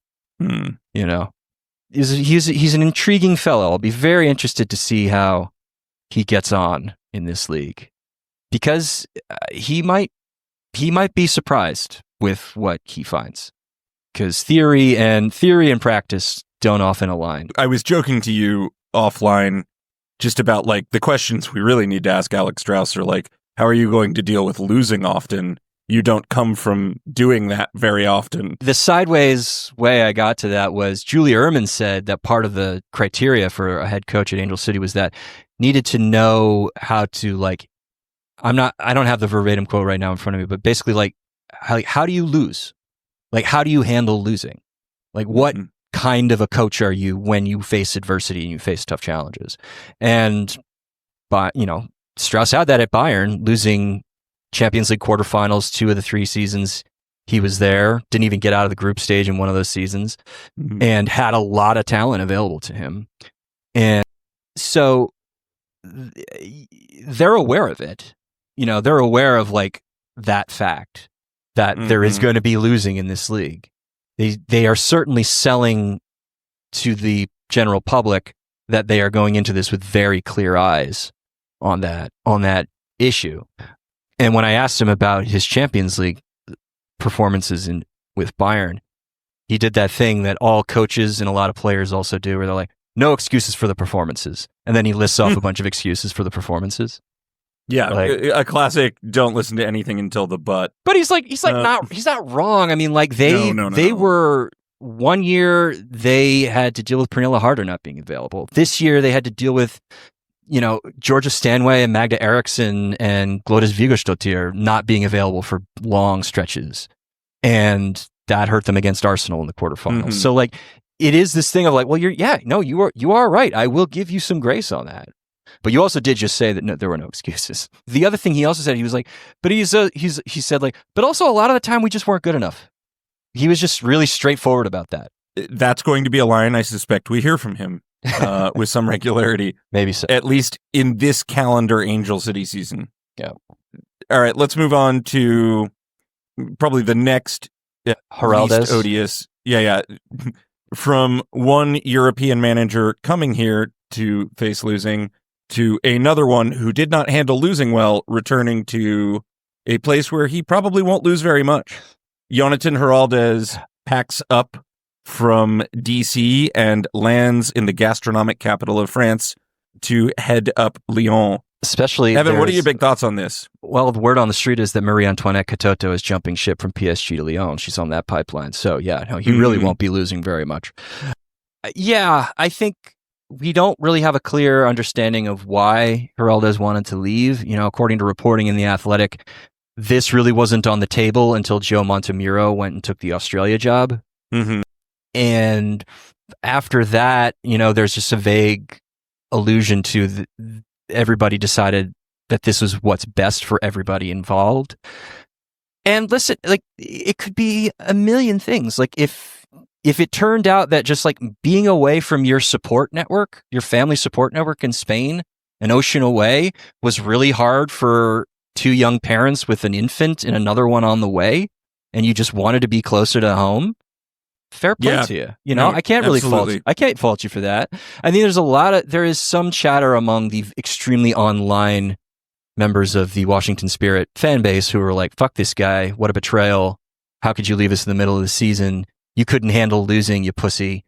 He's an intriguing fellow. I'll be very interested to see how he gets on in this league, because he might be surprised with what he finds, because theory and practice don't often align. I was joking to you offline just about, like, the questions we really need to ask Alex Strauss are, like, how are you going to deal with losing often? You don't come from doing that very often. The sideways way I got to that was Julie Ehrman said that part of the criteria for a head coach at Angel City was that needed to know how to, like, I don't have the verbatim quote right now in front of me, but basically, like, how do you lose? Like, how do you handle losing? Like, what kind of a coach are you when you face adversity and you face tough challenges? And, Strauss had that at Bayern, losing Champions League quarterfinals 2 of the 3 seasons he was there, didn't even get out of the group stage in one of those seasons, and had a lot of talent available to him. And So they're aware of it. They're aware of like that fact that there is going to be losing in this league. They are certainly selling to the general public that they are going into this with very clear eyes on that issue. And when I asked him about his Champions League performances with Bayern, he did that thing that all coaches and a lot of players also do, where they're like, no excuses for the performances. And then he lists off a bunch of excuses for the performances. Yeah, like, a classic. Don't listen to anything until the but. But he's not wrong. I mean, like they were 1 year they had to deal with Pernilla Harder not being available. This year they had to deal with Georgia Stanway and Magda Eriksson and Glódis Vigosdóttir not being available for long stretches, and that hurt them against Arsenal in the quarterfinals. So like it is this thing of like, well, you are right. I will give you some grace on that. But you also did just say that there were no excuses. The other thing he also said, he was like, but he said like, but also a lot of the time we just weren't good enough. He was just really straightforward about that. That's going to be a line I suspect we hear from him with some regularity. Maybe so. At least in this calendar Angel City season. Yeah. All right, let's move on to probably the next Heraldes. Odious. Yeah. From one European manager coming here to face losing to another one who did not handle losing well, returning to a place where he probably won't lose very much. Jonathan Heraldes packs up from DC and lands in the gastronomic capital of France to head up Lyon. Especially, Evan, what are your big thoughts on this? Well, the word on the street is that Marie-Antoinette Katoto is jumping ship from PSG to Lyon. She's on that pipeline. So, yeah, no, he really won't be losing very much. Yeah, I think we don't really have a clear understanding of why Heraldes wanted to leave. According to reporting in The Athletic, this really wasn't on the table until Joe Montemuro went and took the Australia job. And after that, there's just a vague allusion to everybody decided that this was what's best for everybody involved. And listen, like it could be a million things. Like if it turned out that just like being away from your support network, your family support network in Spain, an ocean away, was really hard for two young parents with an infant and another one on the way, and you just wanted to be closer to home, fair play to you. I can't really fault you for that. I think there is some chatter among the extremely online members of the Washington Spirit fan base who are like, fuck this guy, what a betrayal. How could you leave us in the middle of the season? You couldn't handle losing, you pussy.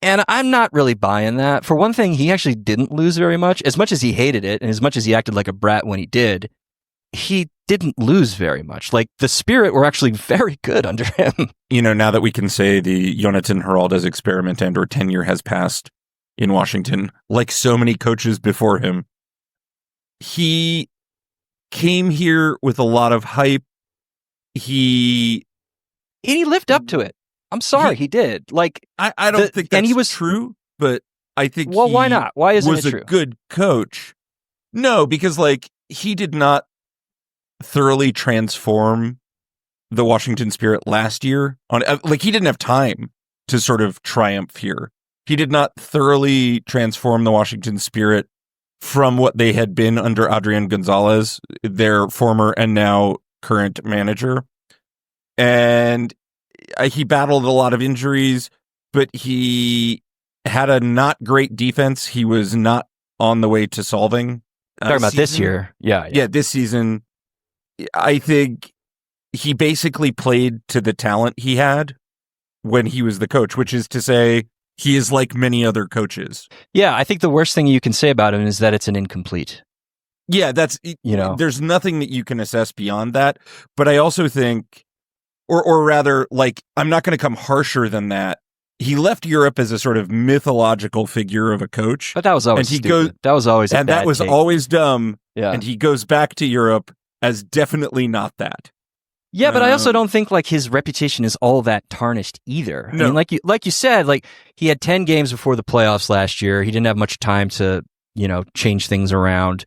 And I'm not really buying that. For one thing, he actually didn't lose very much. As much as he hated it, and as much as he acted like a brat when he didn't lose very much. Like, the Spirit were actually very good under him. Now that we can say the Jonathan Heraldes experiment and or tenure has passed in Washington, like so many coaches before him, he came here with a lot of hype. He lived up to it. I'm sorry, he did. Like, I don't think that's true, but I think why not? Why isn't it true? Was a good coach. No, because like he did not thoroughly transform the Washington Spirit last year. He didn't have time to sort of triumph here. He did not thoroughly transform the Washington Spirit from what they had been under Adrian Gonzalez, their former and now current manager. And he battled a lot of injuries, but he had a not great defense. He was not on the way to solving. Talking about this year. Yeah, this season. I think he basically played to the talent he had when he was the coach, which is to say he is like many other coaches. Yeah, I think the worst thing you can say about him is that it's an incomplete. Yeah, there's nothing that you can assess beyond that. But I also think, or rather, like, I'm not going to come harsher than that. He left Europe as a sort of mythological figure of a coach. But that was always stupid. That was always and that was take. Always dumb. Yeah. And he goes back to Europe as definitely not that. Yeah, but I also don't think like his reputation is all that tarnished either. No. I mean, like you said, like he had 10 games before the playoffs last year. He didn't have much time to, change things around.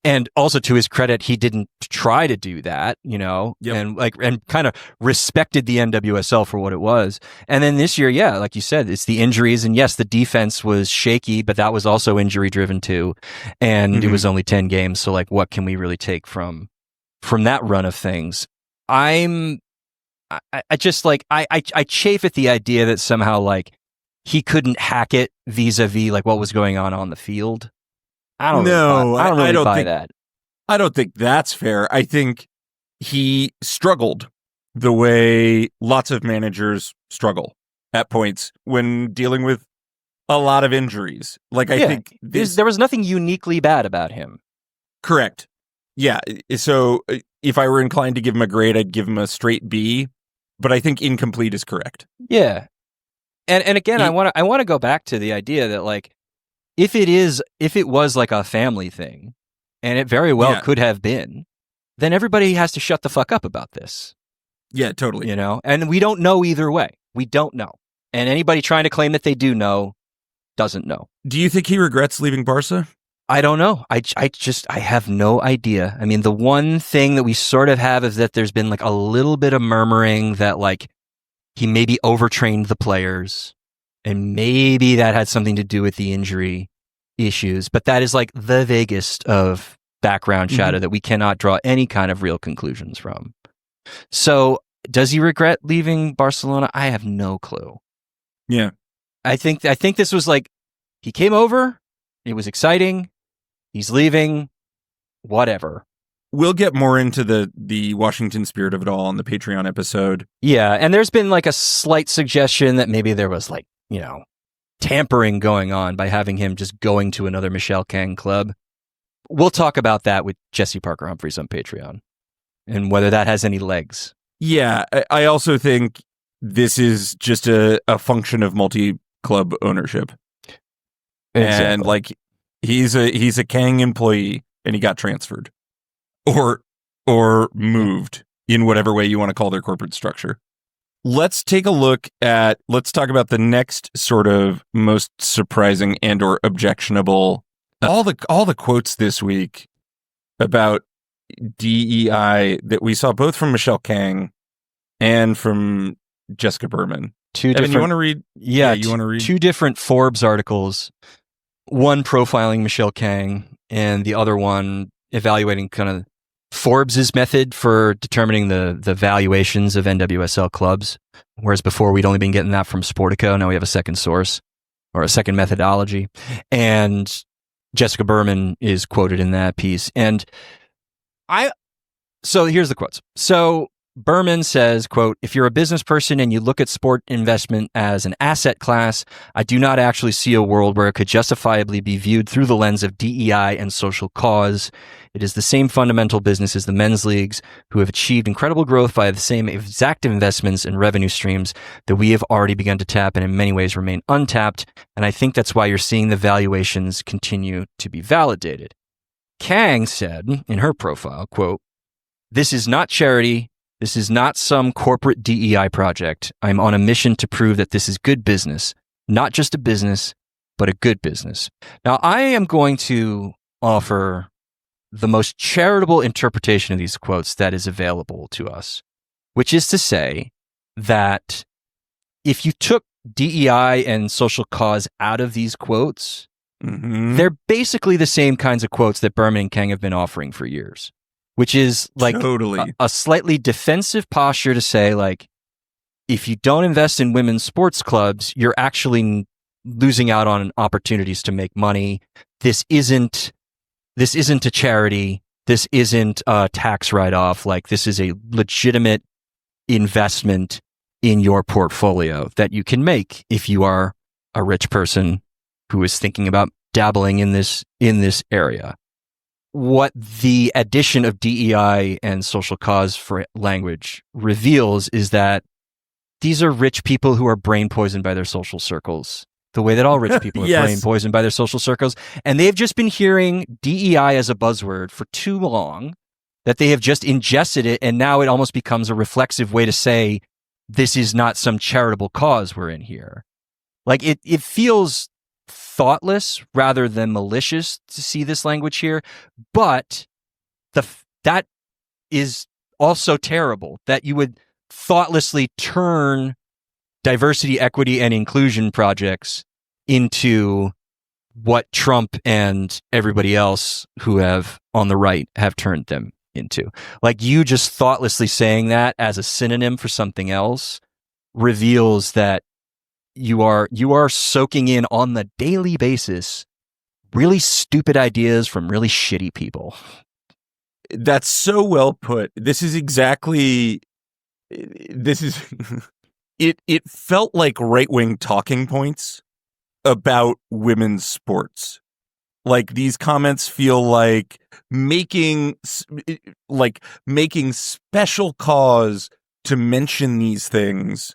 And also, to his credit, he didn't try to do that, Yep. and kind of respected the NWSL for what it was. And then this year, yeah, like you said, it's the injuries. And yes, the defense was shaky, but that was also injury driven too. And it was only 10 games. So like, what can we really take from that run of things? I just like, I chafe at the idea that somehow like he couldn't hack it vis-a-vis like what was going on the field. I don't really buy that. I don't think that's fair. I think he struggled the way lots of managers struggle at points when dealing with a lot of injuries. Like, I think there was nothing uniquely bad about him. Correct. Yeah. So if I were inclined to give him a grade, I'd give him a straight B, but I think incomplete is correct. Yeah. And again, I want to go back to the idea that like, if it was like a family thing, and it very well could have been, then everybody has to shut the fuck up about this. Yeah, totally. And we don't know either way. We don't know. And anybody trying to claim that they do know doesn't know. Do you think he regrets leaving Barca? I don't know. I have no idea. I mean, the one thing that we sort of have is that there's been like a little bit of murmuring that like he maybe overtrained the players, and maybe that had something to do with the injury issues, but that is like the vaguest of background chatter that we cannot draw any kind of real conclusions from. So does he regret leaving Barcelona? I have no clue. Yeah. I think this was like, he came over, it was exciting, he's leaving, whatever. We'll get more into the Washington spirit of it all on the Patreon episode. Yeah, and there's been like a slight suggestion that maybe there was like, tampering going on by having him just going to another Michelle Kang club. We'll talk about that with Jesse Parker Humphries on Patreon and whether that has any legs. Yeah, I also think this is just a function of multi-club ownership. Exactly. And like he's a Kang employee and he got transferred or moved in whatever way you want to call their corporate structure. Let's talk about the next sort of most surprising and or objectionable. All the quotes this week about DEI that we saw both from Michelle Kang and from Jessica Berman. Evan, you want to read? Yeah, you want to read? Two different Forbes articles, one profiling Michelle Kang and the other one evaluating kind of Forbes's method for determining the valuations of NWSL clubs, whereas before we'd only been getting that from Sportico. Now we have a second source or a second methodology, and Jessica Berman is quoted in that piece. And so here's the quotes. So Berman says, quote, "If you're a business person and you look at sport investment as an asset class, I do not actually see a world where it could justifiably be viewed through the lens of DEI and social cause. It is the same fundamental business as the men's leagues, who have achieved incredible growth by the same exact investments and revenue streams that we have already begun to tap and in many ways remain untapped. And I think that's why you're seeing the valuations continue to be validated." Kang said in her profile, quote, "This is not charity. This is not some corporate DEI project. I'm on a mission to prove that this is good business, not just a business, but a good business." Now, I am going to offer the most charitable interpretation of these quotes that is available to us, which is to say that if you took DEI and social cause out of these quotes, they're basically the same kinds of quotes that Berman and Kang have been offering for years, which is like a slightly defensive posture to say, like, if you don't invest in women's sports clubs, you're actually losing out on opportunities to make money. This isn't a charity. This isn't a tax write-off. Like, this is a legitimate investment in your portfolio that you can make if you are a rich person who is thinking about dabbling in this area. What the addition of DEI and social cause for language reveals is that these are rich people who are brain poisoned by their social circles, the way that all rich people are Yes. brain poisoned by their social circles. And they've just been hearing DEI as a buzzword for too long that they have just ingested it. And now it almost becomes a reflexive way to say, this is not some charitable cause we're in here. Like it feels thoughtless rather than malicious to see this language here, but that is also terrible, that you would thoughtlessly turn diversity, equity, and inclusion projects into what Trump and everybody else who have on the right have turned them into. Like, you just thoughtlessly saying that as a synonym for something else reveals that you are soaking in on the daily basis really stupid ideas from really shitty people. That's so well put. This is it felt like right-wing talking points about women's sports. Like, these comments feel like making special cause to mention these things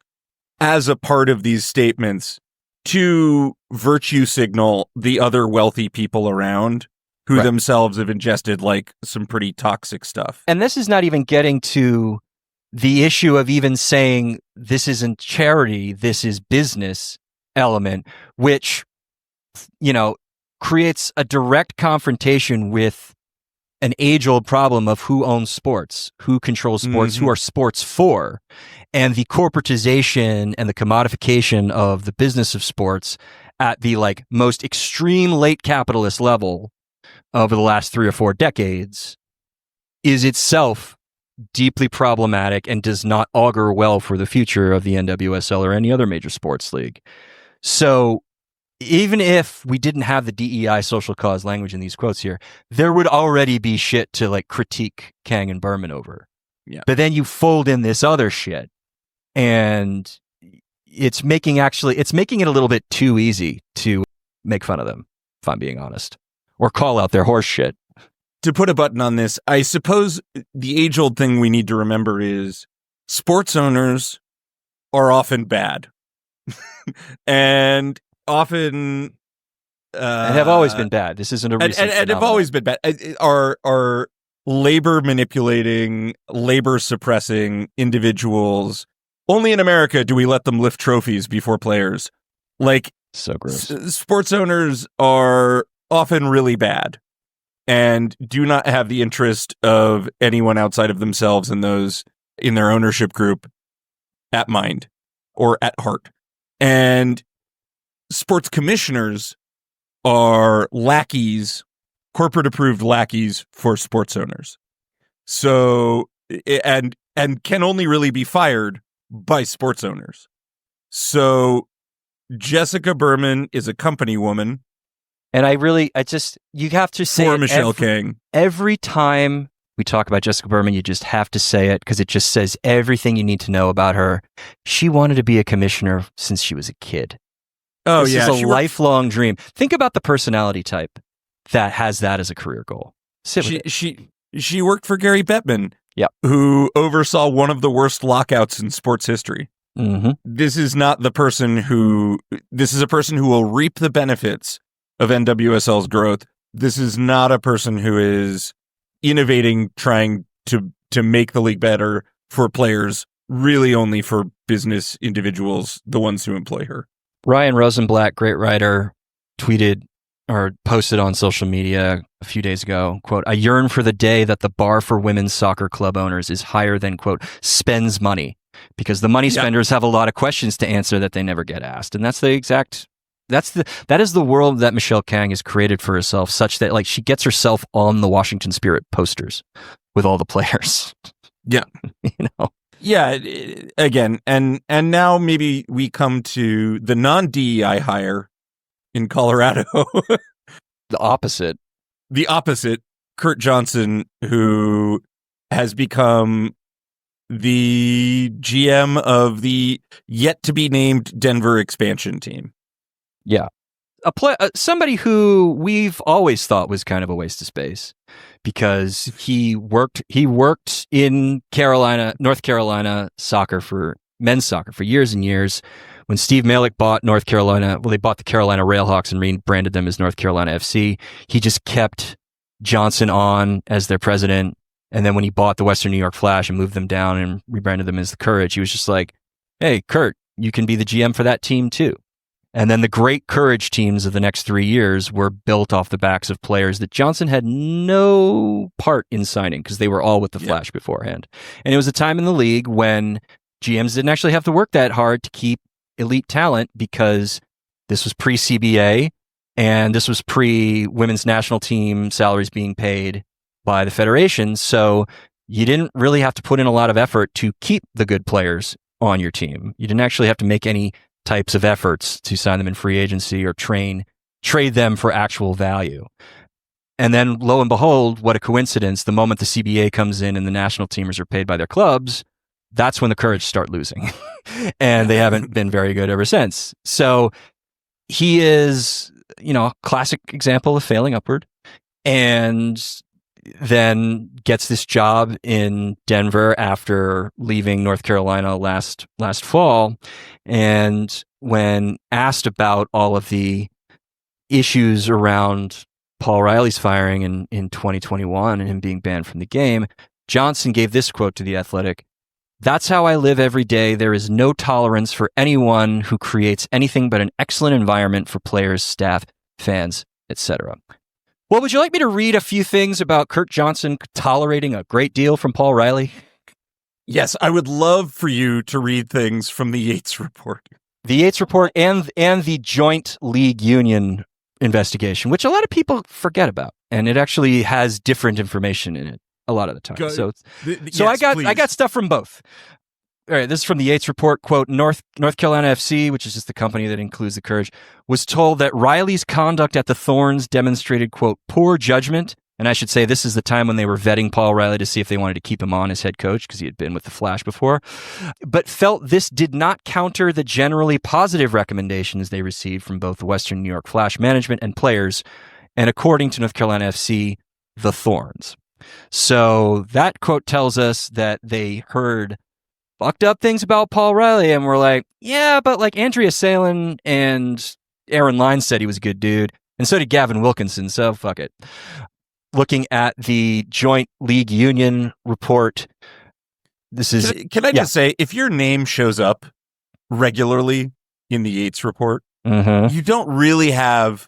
as a part of these statements to virtue signal the other wealthy people around who themselves have ingested like some pretty toxic stuff. And this is not even getting to the issue of even saying this isn't charity, this is business element, which, you know, creates a direct confrontation with an age-old problem of who owns sports, who controls sports, who are sports for, and the corporatization and the commodification of the business of sports at the like most extreme late capitalist level over the last 3 or 4 decades is itself deeply problematic and does not augur well for the future of the NWSL or any other major sports league. So even if we didn't have the DEI social cause language in these quotes here, there would already be shit to like critique Kang and Berman over. Yeah. But then you fold in this other shit, and it's making it a little bit too easy to make fun of them, if I'm being honest, or call out their horse shit. To put a button on this, I suppose the age-old thing we need to remember is sports owners are often bad. and often and have always been bad. This isn't a recent and have always been bad. Are labor manipulating, labor suppressing individuals. Only in America do we let them lift trophies before players. Like, so gross. Sports owners are often really bad and do not have the interest of anyone outside of themselves and those in their ownership group at mind or at heart. And sports commissioners are lackeys, corporate approved lackeys for sports owners. So, and can only really be fired by sports owners. So Jessica Berman is a company woman. And you have to say for Michelle Kang. Every time we talk about Jessica Berman, you just have to say it because it just says everything you need to know about her. She wanted to be a commissioner since she was a kid. Oh, this is a lifelong dream. Think about the personality type that has that as a career goal. She worked for Gary Bettman, who oversaw one of the worst lockouts in sports history. Mm-hmm. This is a person who will reap the benefits of NWSL's growth. This is not a person who is innovating, trying to make the league better for players, really only for business individuals, the ones who employ her. Ryan Rosenblatt, great writer, tweeted or posted on social media a few days ago, quote, "I yearn for the day that the bar for women's soccer club owners is higher than, quote, spends money, because the money spenders have a lot of questions to answer that they never get asked." And that is the world that Michelle Kang has created for herself, such that like she gets herself on the Washington Spirit posters with all the players. Yeah. You know? Yeah, again, and now maybe we come to the non-DEI hire in Colorado. The opposite, Kurt Johnson, who has become the GM of the yet-to-be-named Denver expansion team. Yeah. Somebody who we've always thought was kind of a waste of space, because he worked in North Carolina soccer for men's soccer for years and years. When Steve Malick bought North Carolina, they bought the Carolina Railhawks and rebranded them as North Carolina FC. He just kept Johnson on as their president. And then when he bought the Western New York Flash and moved them down and rebranded them as the Courage, he was just like, "Hey, Kurt, you can be the GM for that team too." And then the great courage teams of the next 3 years were built off the backs of players that Johnson had no part in signing because they were all with the Flash beforehand. And it was a time in the league when GMs didn't actually have to work that hard to keep elite talent because this was pre-CBA and this was pre-women's national team salaries being paid by the federation. So you didn't really have to put in a lot of effort to keep the good players on your team. You didn't actually have to make any types of efforts to sign them in free agency or trade them for actual value. And then lo and behold, what a coincidence, the moment the CBA comes in and the national teamers are paid by their clubs, that's when the Courage start losing. And they haven't been very good ever since. So he is, a classic example of failing upward. And then gets this job in Denver after leaving North Carolina last fall. And when asked about all of the issues around Paul Riley's firing in 2021 and him being banned from the game, Johnson gave this quote to The Athletic: "That's how I live every day. There is no tolerance for anyone who creates anything but an excellent environment for players, staff, fans, etc." Well, would you like me to read a few things about Kurt Johnson tolerating a great deal from Paul Riley? Yes, I would love for you to read things from the Yates report. The Yates report and the joint league union investigation, which a lot of people forget about. And it actually has different information in it a lot of the time. I got stuff from both. All right, this is from the Yates report. Quote, North Carolina FC, which is just the company that includes the Courage, was told that Riley's conduct at the Thorns demonstrated, quote, poor judgment. And I should say this is the time when they were vetting Paul Riley to see if they wanted to keep him on as head coach because he had been with the Flash before, but felt this did not counter the generally positive recommendations they received from both the Western New York Flash management and players. And according to North Carolina FC, the Thorns. So that quote tells us that they heard fucked up things about Paul Riley and were like, yeah, but like Andrea Salen and Aaron Lyons said he was a good dude. And so did Gavin Wilkinson. So fuck it. Looking at the joint league union report, this is... Can I just say, if your name shows up regularly in the Yates report, you don't really have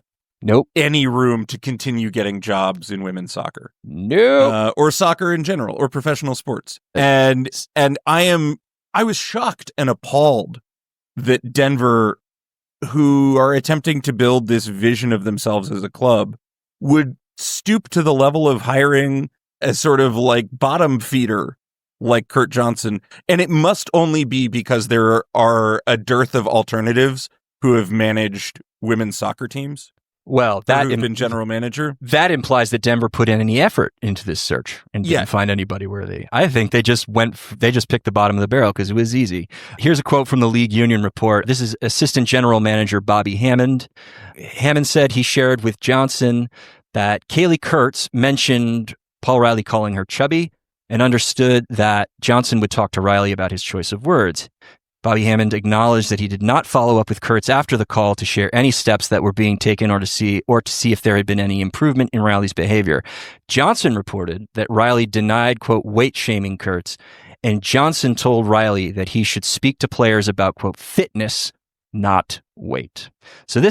any room to continue getting jobs in women's soccer. Or soccer in general, or professional sports. And I was shocked and appalled that Denver, who are attempting to build this vision of themselves as a club, would stoop to the level of hiring a sort of like bottom feeder like Kurt Johnson. And it must only be because there are a dearth of alternatives who have managed women's soccer teams. Well, that have been general manager. That implies that Denver put in any effort into this search and didn't find anybody worthy. I think they just picked the bottom of the barrel because it was easy. Here's a quote from the league union report. This is assistant general manager Bobby Hammond. Hammond said he shared with Johnson that Kaylee Kurtz mentioned Paul Riley calling her chubby and understood that Johnson would talk to Riley about his choice of words. Bobby Hammond acknowledged that he did not follow up with Kurtz after the call to share any steps that were being taken or to see if there had been any improvement in Riley's behavior. Johnson reported that Riley denied, quote, weight shaming Kurtz, and Johnson told Riley that he should speak to players about, quote, fitness, not weight. So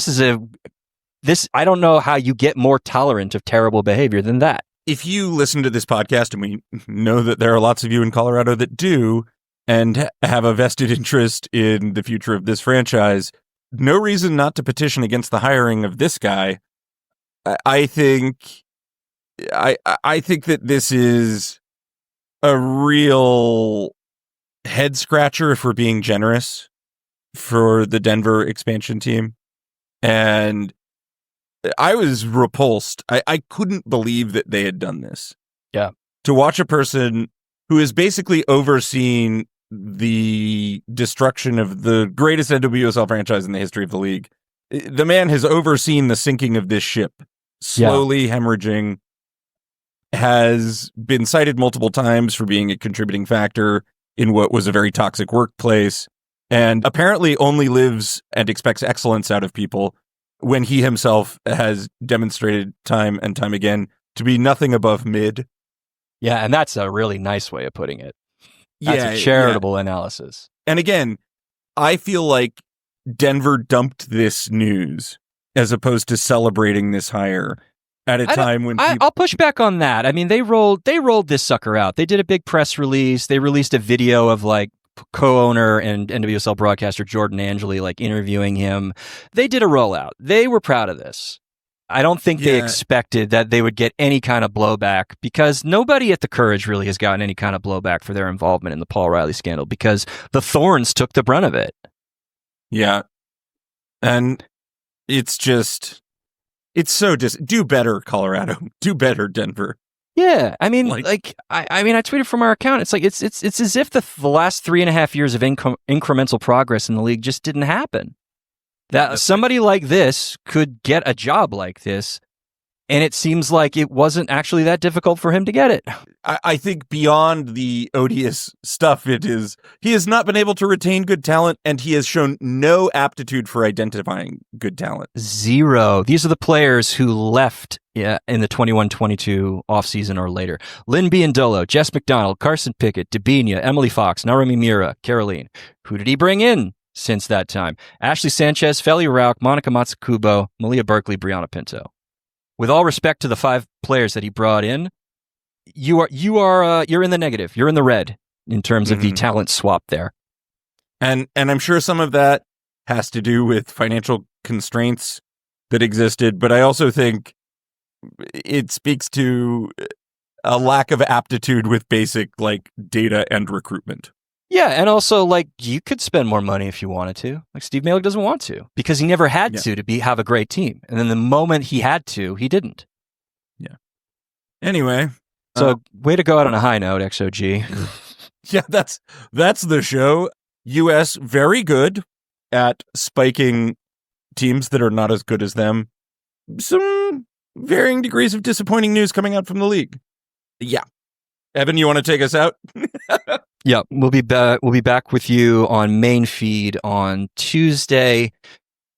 I don't know how you get more tolerant of terrible behavior than that. If you listen to this podcast, and we know that there are lots of you in Colorado that do, and have a vested interest in the future of this franchise, no reason not to petition against the hiring of this guy. I think that this is a real head scratcher, if we're being generous, for the Denver expansion team. And I was repulsed. I couldn't believe that they had done this. Yeah. To watch a person who has basically overseen the destruction of the greatest NWSL franchise in the history of the league. The man has overseen the sinking of this ship, slowly hemorrhaging, has been cited multiple times for being a contributing factor in what was a very toxic workplace, and apparently only lives and expects excellence out of people when he himself has demonstrated time and time again to be nothing above mid. Yeah, and that's a really nice way of putting it. That's a charitable analysis. And again, I feel like Denver dumped this news as opposed to celebrating this hire at a time when I'll push back on that. I mean, they rolled this sucker out. They did a big press release. They released a video of like co-owner and NWSL broadcaster Jordan Angeli like interviewing him. They did a rollout. They were proud of this. I don't think they expected that they would get any kind of blowback, because nobody at the Courage really has gotten any kind of blowback for their involvement in the Paul Riley scandal, because the Thorns took the brunt of it. Yeah. And it's just, it's so do better, Colorado. Do better, Denver. Yeah. I mean, I tweeted from our account. It's like, it's as if the last 3.5 years of incremental progress in the league just didn't happen. That somebody like this could get a job like this, and it seems like it wasn't actually that difficult for him to get it. I think beyond the odious stuff, he has not been able to retain good talent, and he has shown no aptitude for identifying good talent. Zero. These are the players who left in the 21-22 offseason or later. Lynn Biondolo, Jess McDonald, Carson Pickett, Dabinia, Emily Fox, Narumi Mira, Caroline. Who did he bring in since that time? Ashley Sanchez, Feli Rauch, Monica Matsukubo, Malia Berkeley, Brianna Pinto. With all respect to the 5 players that he brought in, you're in the negative. You're in the red in terms of the talent swap there. And I'm sure some of that has to do with financial constraints that existed, but I also think it speaks to a lack of aptitude with basic like data and recruitment. Yeah, and also, like, you could spend more money if you wanted to. Like, Steve Malik doesn't want to, because he never had to have a great team. And then the moment he had to, he didn't. Yeah. Anyway. So, way to go out on a high note, XOG. Yeah, that's the show. US, very good at spiking teams that are not as good as them. Some varying degrees of disappointing news coming out from the league. Yeah. Evan, you want to take us out? Yeah, we'll be back with you on main feed on Tuesday,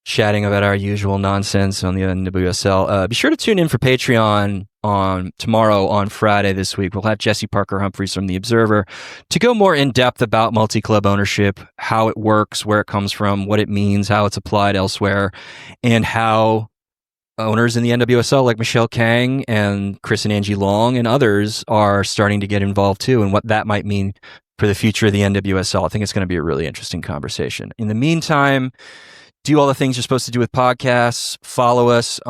chatting about our usual nonsense on the NWSL. Be sure to tune in for Patreon on tomorrow on Friday this week. We'll have Jesse Parker Humphreys from The Observer to go more in depth about multi-club ownership, how it works, where it comes from, what it means, how it's applied elsewhere, and how owners in the NWSL like Michelle Kang and Chris and Angie Long and others are starting to get involved too, and what that might mean for the future of the NWSL. I think it's going to be a really interesting conversation. In the meantime, do all the things you're supposed to do with podcasts. Follow us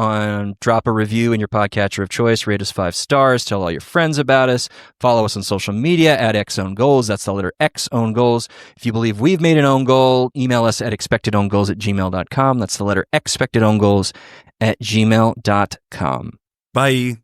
drop a review in your podcatcher of choice, rate us 5 stars, tell all your friends about us. Follow us on social media at XOwnGoals. That's the letter X Own Goals. If you believe we've made an own goal, email us at expectedowngoals@gmail.com. That's the letter expectedowngoals@gmail.com. Bye.